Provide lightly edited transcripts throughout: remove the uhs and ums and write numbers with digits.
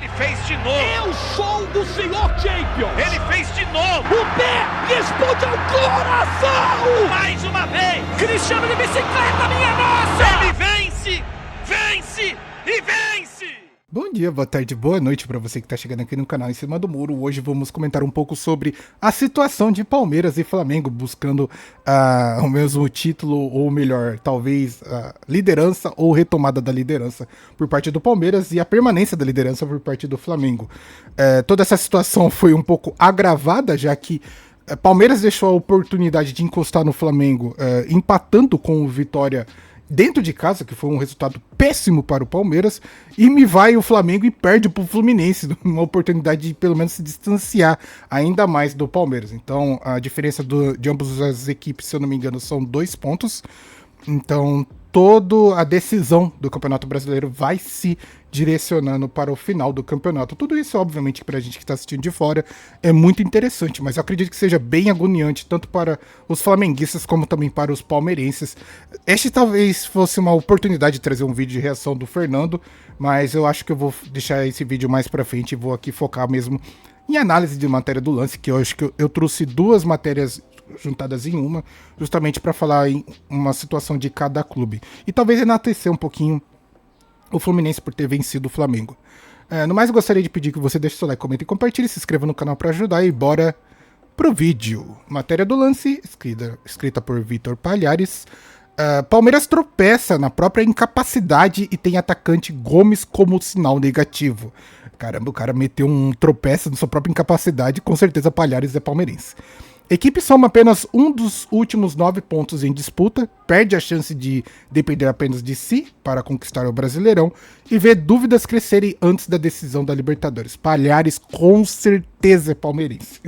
Ele fez de novo. Eu sou o senhor Champion. Ele fez de novo. O pé responde ao coração. Mais uma vez. Cristiano de bicicleta, minha nossa. Ele vence, vence e vence. Bom dia, boa tarde, boa noite para você que está chegando aqui no canal Em Cima do Muro. Hoje vamos comentar um pouco sobre a situação de Palmeiras e Flamengo buscando o mesmo título, ou melhor, talvez liderança ou retomada da liderança por parte do Palmeiras e a permanência da liderança por parte do Flamengo. Toda essa situação foi um pouco agravada, já que Palmeiras deixou a oportunidade de encostar no Flamengo, empatando com o Vitória dentro de casa, que foi um resultado péssimo para o Palmeiras, e me vai o Flamengo e perde para o Fluminense, uma oportunidade de pelo menos se distanciar ainda mais do Palmeiras. Então a diferença de ambas as equipes, se eu não me engano, são 2 pontos. Então toda a decisão do Campeonato Brasileiro vai se direcionando para o final do campeonato. Tudo isso, obviamente, para a gente que está assistindo de fora, é muito interessante, mas eu acredito que seja bem agoniante, tanto para os flamenguistas como também para os palmeirenses. Este talvez fosse uma oportunidade de trazer um vídeo de reação do Fernando, mas eu acho que eu vou deixar esse vídeo mais para frente e vou aqui focar mesmo em análise de matéria do lance, que eu acho que eu trouxe 2 matérias juntadas em uma, justamente para falar em uma situação de cada clube. E talvez enaltecer um pouquinho o Fluminense por ter vencido o Flamengo. No mais, eu gostaria de pedir que você deixe seu like, comente e compartilhe, se inscreva no canal para ajudar e bora pro vídeo. Matéria do lance, escrita por Vitor Palhares. Palmeiras tropeça na própria incapacidade e tem atacante Gomes como sinal negativo. Caramba, o cara meteu um tropeço na sua própria incapacidade, com certeza Palhares é palmeirense. Equipe soma apenas um dos últimos 9 pontos em disputa, perde a chance de depender apenas de si para conquistar o Brasileirão e vê dúvidas crescerem antes da decisão da Libertadores. Palhares com certeza é palmeirense.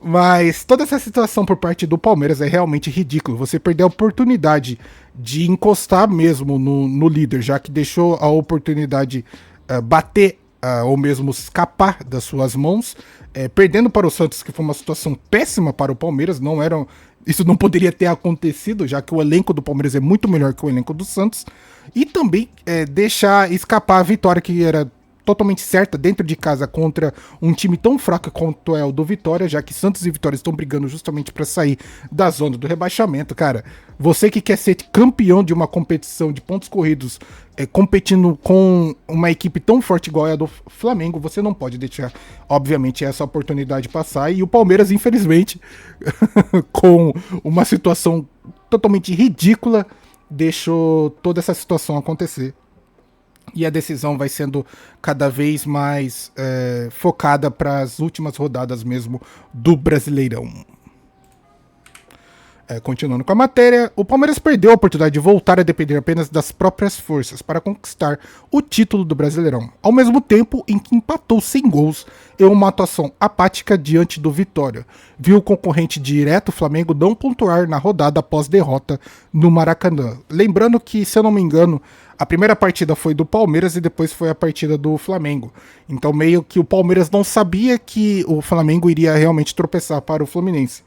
Mas toda essa situação por parte do Palmeiras é realmente ridículo. Você perdeu a oportunidade de encostar mesmo no líder, já que deixou a oportunidade bater ou mesmo escapar das suas mãos, perdendo para o Santos, que foi uma situação péssima para o Palmeiras. Isso não poderia ter acontecido, já que o elenco do Palmeiras é muito melhor que o elenco do Santos, e também deixar escapar a vitória que era totalmente certa dentro de casa contra um time tão fraco quanto é o do Vitória, já que Santos e Vitória estão brigando justamente para sair da zona do rebaixamento. Cara, você que quer ser campeão de uma competição de pontos corridos, competindo com uma equipe tão forte igual a do Flamengo, você não pode deixar, obviamente, essa oportunidade passar. E o Palmeiras, infelizmente, com uma situação totalmente ridícula, deixou toda essa situação acontecer. E a decisão vai sendo cada vez mais focada para as últimas rodadas mesmo do Brasileirão. Continuando com a matéria, o Palmeiras perdeu a oportunidade de voltar a depender apenas das próprias forças para conquistar o título do Brasileirão, ao mesmo tempo em que empatou sem gols em uma atuação apática diante do Vitória. Viu o concorrente direto Flamengo não pontuar na rodada após derrota no Maracanã. Lembrando que, se eu não me engano, a primeira partida foi do Palmeiras e depois foi a partida do Flamengo. Então meio que o Palmeiras não sabia que o Flamengo iria realmente tropeçar para o Fluminense.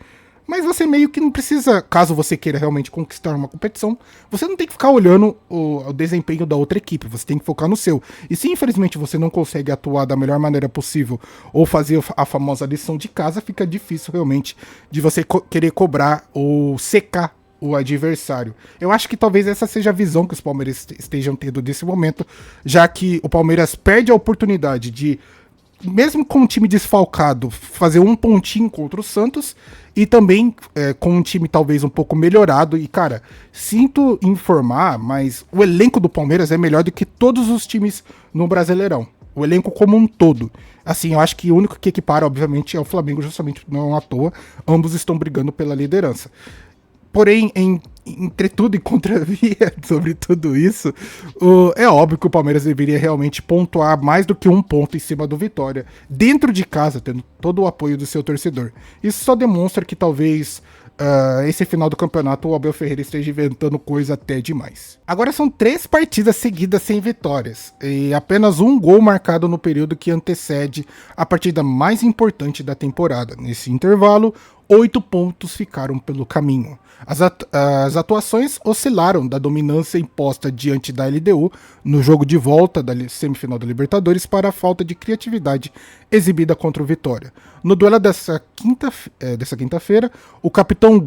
Mas você meio que não precisa, caso você queira realmente conquistar uma competição, você não tem que ficar olhando o desempenho da outra equipe, você tem que focar no seu. E se infelizmente você não consegue atuar da melhor maneira possível ou fazer a famosa lição de casa, fica difícil realmente de você querer cobrar ou secar o adversário. Eu acho que talvez essa seja a visão que os Palmeiras estejam tendo nesse momento, já que o Palmeiras perde a oportunidade de, mesmo com um time desfalcado, fazer um pontinho contra o Santos, e também com um time talvez um pouco melhorado. E cara, sinto informar, mas o elenco do Palmeiras é melhor do que todos os times no Brasileirão. O elenco como um todo. Assim, eu acho que o único que equipara, obviamente, é o Flamengo, justamente não à toa. Ambos estão brigando pela liderança. Porém, entre tudo e contravia sobre tudo isso, é óbvio que o Palmeiras deveria realmente pontuar mais do que um ponto em cima do Vitória, dentro de casa, tendo todo o apoio do seu torcedor. Isso só demonstra que talvez esse final do campeonato o Abel Ferreira esteja inventando coisa até demais. Agora são 3 partidas seguidas sem vitórias, e apenas um gol marcado no período que antecede a partida mais importante da temporada. Nesse intervalo, 8 pontos ficaram pelo caminho. As atuações oscilaram da dominância imposta diante da LDU no jogo de volta da semifinal da Libertadores para a falta de criatividade exibida contra o Vitória. No duelo dessa quinta-feira, o capitão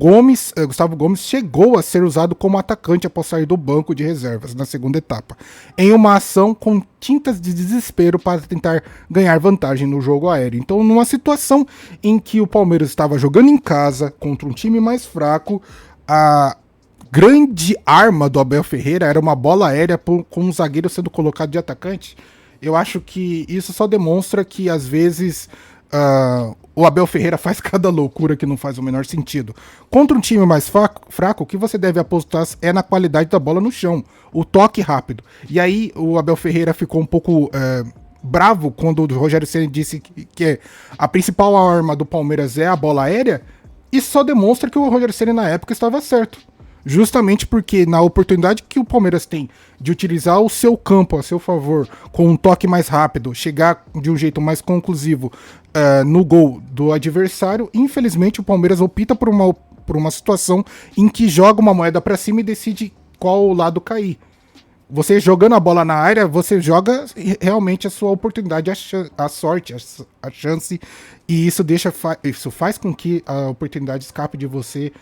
Gustavo Gomes chegou a ser usado como atacante após sair do banco de reservas na segunda etapa, em uma ação com tintas de desespero para tentar ganhar vantagem no jogo aéreo. Então, numa situação em que o Palmeiras estava jogando em casa contra um time mais fraco, a grande arma do Abel Ferreira era uma bola aérea com um zagueiro sendo colocado de atacante. Eu acho que isso só demonstra que, às vezes, o Abel Ferreira faz cada loucura que não faz o menor sentido. Contra um time mais fraco, o que você deve apostar é na qualidade da bola no chão, o toque rápido. E aí o Abel Ferreira ficou um pouco bravo quando o Rogério Ceni disse que a principal arma do Palmeiras é a bola aérea. Isso só demonstra que o Rogério Ceni na época estava certo. Justamente porque na oportunidade que o Palmeiras tem de utilizar o seu campo a seu favor, com um toque mais rápido, chegar de um jeito mais conclusivo no gol do adversário, infelizmente o Palmeiras opta por uma situação em que joga uma moeda para cima e decide qual lado cair. Você jogando a bola na área, você joga realmente a sua oportunidade, a sorte, a chance, e isso faz com que a oportunidade escape de você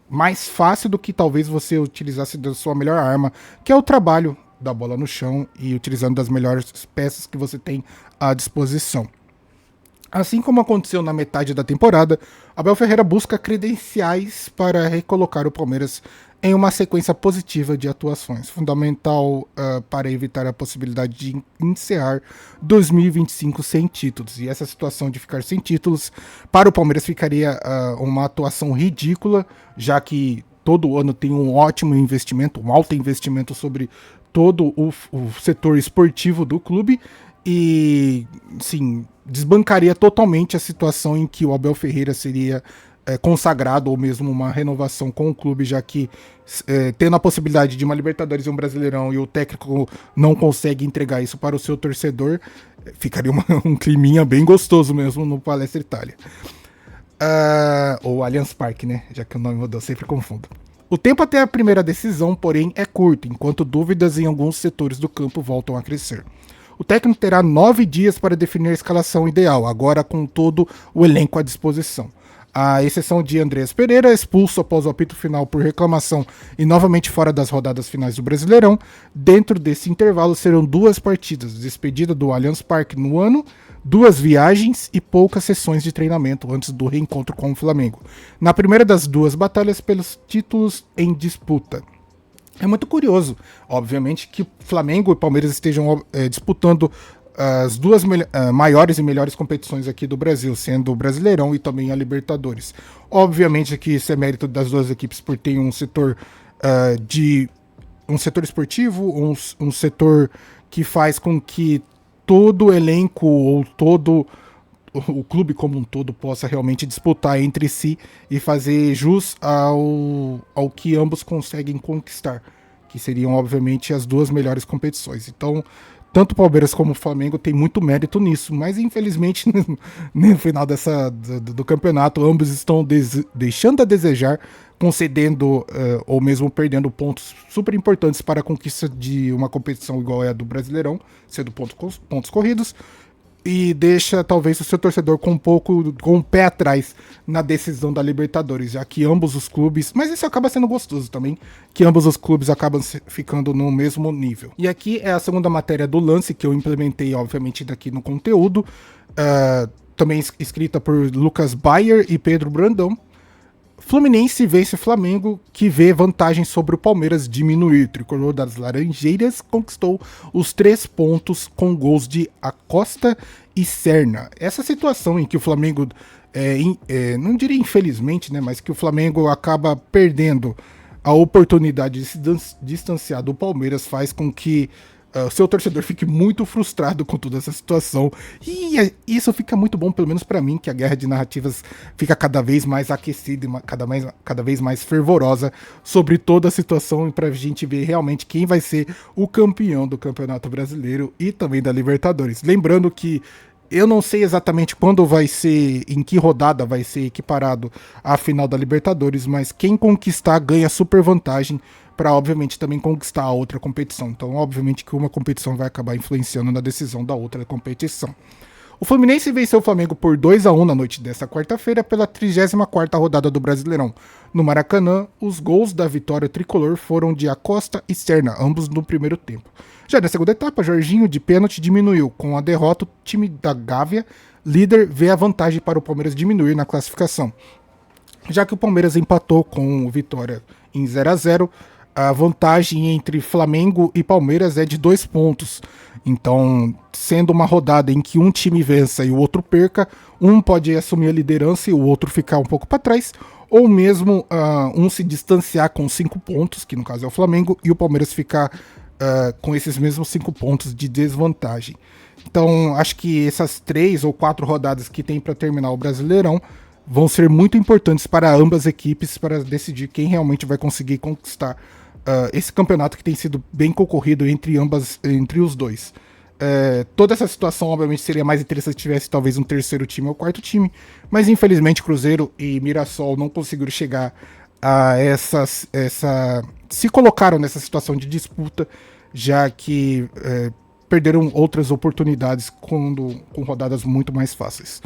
mais fácil do que talvez você utilizasse da sua melhor arma, que é o trabalho da bola no chão e utilizando das melhores peças que você tem à disposição. Assim como aconteceu na metade da temporada, Abel Ferreira busca credenciais para recolocar o Palmeiras em uma sequência positiva de atuações, fundamental para evitar a possibilidade de encerrar 2025 sem títulos. E essa situação de ficar sem títulos, para o Palmeiras ficaria uma atuação ridícula, já que todo ano tem um ótimo investimento, um alto investimento sobre todo o setor esportivo do clube, e sim, desbancaria totalmente a situação em que o Abel Ferreira seria consagrado, ou mesmo uma renovação com o clube, já que tendo a possibilidade de uma Libertadores e um Brasileirão e o técnico não consegue entregar isso para o seu torcedor, ficaria um climinha bem gostoso mesmo no Palestra Itália. Ou Allianz Parque, né? Já que o nome mudou, sempre confundo. O tempo até a primeira decisão, porém, é curto, enquanto dúvidas em alguns setores do campo voltam a crescer. O técnico terá 9 dias para definir a escalação ideal, agora com todo o elenco à disposição. A exceção de Andrés Pereira, expulso após o apito final por reclamação e novamente fora das rodadas finais do Brasileirão. Dentro desse intervalo serão 2 partidas, despedida do Allianz Parque no ano, 2 viagens e poucas sessões de treinamento antes do reencontro com o Flamengo. Na primeira das 2 batalhas pelos títulos em disputa. É muito curioso, obviamente, que Flamengo e Palmeiras estejam disputando as 2 maiores e melhores competições aqui do Brasil, sendo o Brasileirão e também a Libertadores. Obviamente que isso é mérito das 2 equipes por ter um setor um setor esportivo, um setor que faz com que todo o elenco ou todo o clube como um todo possa realmente disputar entre si e fazer jus ao que ambos conseguem conquistar, que seriam obviamente as 2 melhores competições. Então, tanto o Palmeiras como o Flamengo tem muito mérito nisso, mas infelizmente no final do campeonato ambos estão deixando a desejar, concedendo ou mesmo perdendo pontos super importantes para a conquista de uma competição igual é a do Brasileirão, sendo pontos corridos, e deixa talvez o seu torcedor com um pé atrás na decisão da Libertadores, já que ambos os clubes, mas isso acaba sendo gostoso também, que ambos os clubes acabam ficando no mesmo nível. E aqui é a segunda matéria do Lance, que eu implementei obviamente daqui no conteúdo, também escrita por Lucas Bayer e Pedro Brandão. Fluminense vence Flamengo, que vê vantagem sobre o Palmeiras diminuir. O tricolor das Laranjeiras conquistou os 3 pontos com gols de Acosta e Serna. Essa situação em que o Flamengo, não diria infelizmente, né, mas que o Flamengo acaba perdendo a oportunidade de se distanciar do Palmeiras, faz com que o seu torcedor fique muito frustrado com toda essa situação, e isso fica muito bom, pelo menos pra mim, que a guerra de narrativas fica cada vez mais aquecida e cada vez mais fervorosa sobre toda a situação, e pra gente ver realmente quem vai ser o campeão do Campeonato Brasileiro e também da Libertadores. Lembrando que Eu não sei exatamente quando vai ser, em que rodada vai ser equiparado à final da Libertadores, mas quem conquistar ganha super vantagem para, obviamente, também conquistar a outra competição. Então, obviamente que uma competição vai acabar influenciando na decisão da outra competição. O Fluminense venceu o Flamengo por 2-1 na noite desta quarta-feira pela 34ª rodada do Brasileirão. No Maracanã, os gols da vitória tricolor foram de Acosta e Serna, ambos no primeiro tempo. Já na segunda etapa, Jorginho de pênalti diminuiu. Com a derrota, o time da Gávea, líder, vê a vantagem para o Palmeiras diminuir na classificação. Já que o Palmeiras empatou com o Vitória em 0-0, a vantagem entre Flamengo e Palmeiras é de 2 pontos. Então, sendo uma rodada em que um time vença e o outro perca, um pode assumir a liderança e o outro ficar um pouco para trás, ou mesmo um se distanciar com 5 pontos, que no caso é o Flamengo, e o Palmeiras ficar com esses mesmos 5 pontos de desvantagem. Então, acho que essas 3 ou 4 rodadas que tem para terminar o Brasileirão vão ser muito importantes para ambas as equipes para decidir quem realmente vai conseguir conquistar esse campeonato que tem sido bem concorrido entre os dois. Toda essa situação, obviamente, seria mais interessante se tivesse talvez um terceiro time ou quarto time, mas infelizmente Cruzeiro e Mirassol não conseguiram chegar a se colocaram nessa situação de disputa, já que perderam outras oportunidades com rodadas muito mais fáceis.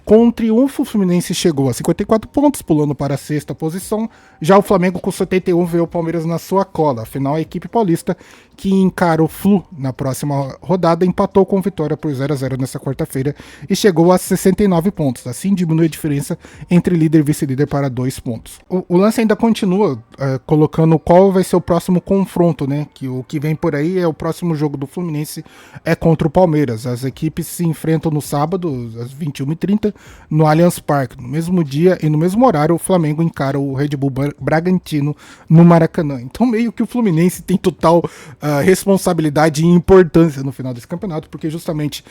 Com um triunfo, o Fluminense chegou a 54 pontos, pulando para a 6ª posição. Já o Flamengo, com 71, veio o Palmeiras na sua cola. Afinal, a equipe paulista, que encara o Flu na próxima rodada, empatou com vitória por 0-0 nessa quarta-feira e chegou a 69 pontos. Assim, diminui a diferença entre líder e vice-líder para 2 pontos. O lance ainda continua colocando qual vai ser o próximo confronto, né? Que o que vem por aí é o próximo jogo do Fluminense é contra o Palmeiras. As equipes se enfrentam no sábado, às 21h30, no Allianz Parque. No mesmo dia e no mesmo horário, o Flamengo encara o Red Bull Bragantino no Maracanã. Então, meio que o Fluminense tem total responsabilidade e importância no final desse campeonato, porque justamente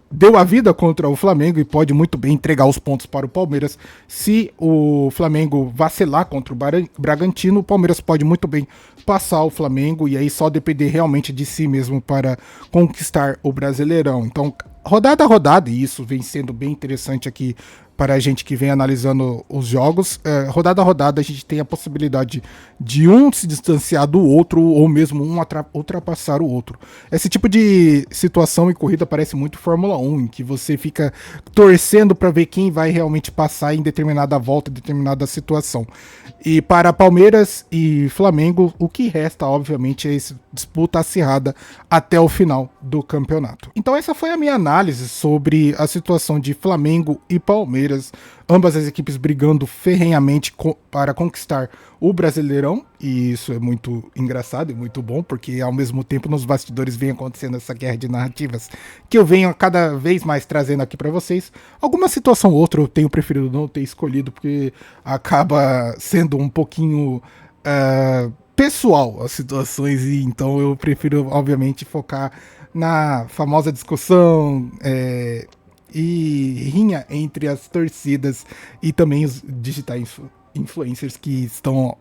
deu a vida contra o Flamengo e pode muito bem entregar os pontos para o Palmeiras. Se o Flamengo vacilar contra o Bragantino, o Palmeiras pode muito bem passar o Flamengo e aí só depender realmente de si mesmo para conquistar o Brasileirão. Então, rodada a rodada, e isso vem sendo bem interessante aqui para a gente que vem analisando os jogos, rodada a rodada a gente tem a possibilidade de um se distanciar do outro ou mesmo um ultrapassar o outro. Esse tipo de situação em corrida parece muito Fórmula 1, em que você fica torcendo para ver quem vai realmente passar em determinada volta, em determinada situação. E para Palmeiras e Flamengo, o que resta, obviamente, é essa disputa acirrada até o final do campeonato. Então essa foi a minha análise sobre a situação de Flamengo e Palmeiras, ambas as equipes brigando ferrenhamente para conquistar o Brasileirão, e isso é muito engraçado e muito bom, porque ao mesmo tempo nos bastidores vem acontecendo essa guerra de narrativas que eu venho cada vez mais trazendo aqui para vocês. Alguma situação ou outra eu tenho preferido não ter escolhido, porque acaba sendo um pouquinho pessoal as situações, e então eu prefiro obviamente focar na famosa discussão e rinha entre as torcidas e também os digitais influencers que estão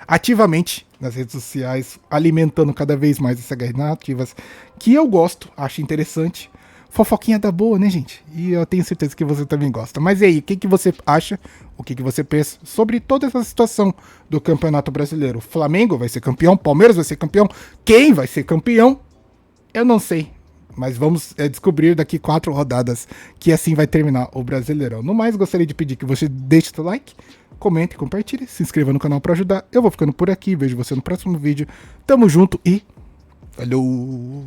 ativamente nas redes sociais alimentando cada vez mais essas narrativas que eu gosto, acho interessante. Fofoquinha da boa, né, gente? E eu tenho certeza que você também gosta. Mas e aí, o que você acha, o que você pensa sobre toda essa situação do Campeonato Brasileiro? Flamengo vai ser campeão? Palmeiras vai ser campeão? Quem vai ser campeão? Eu não sei. Mas vamos descobrir daqui 4 rodadas que assim vai terminar o Brasileirão. No mais, gostaria de pedir que você deixe seu like, comente, compartilhe, se inscreva no canal para ajudar. Eu vou ficando por aqui, vejo você no próximo vídeo. Tamo junto e falou!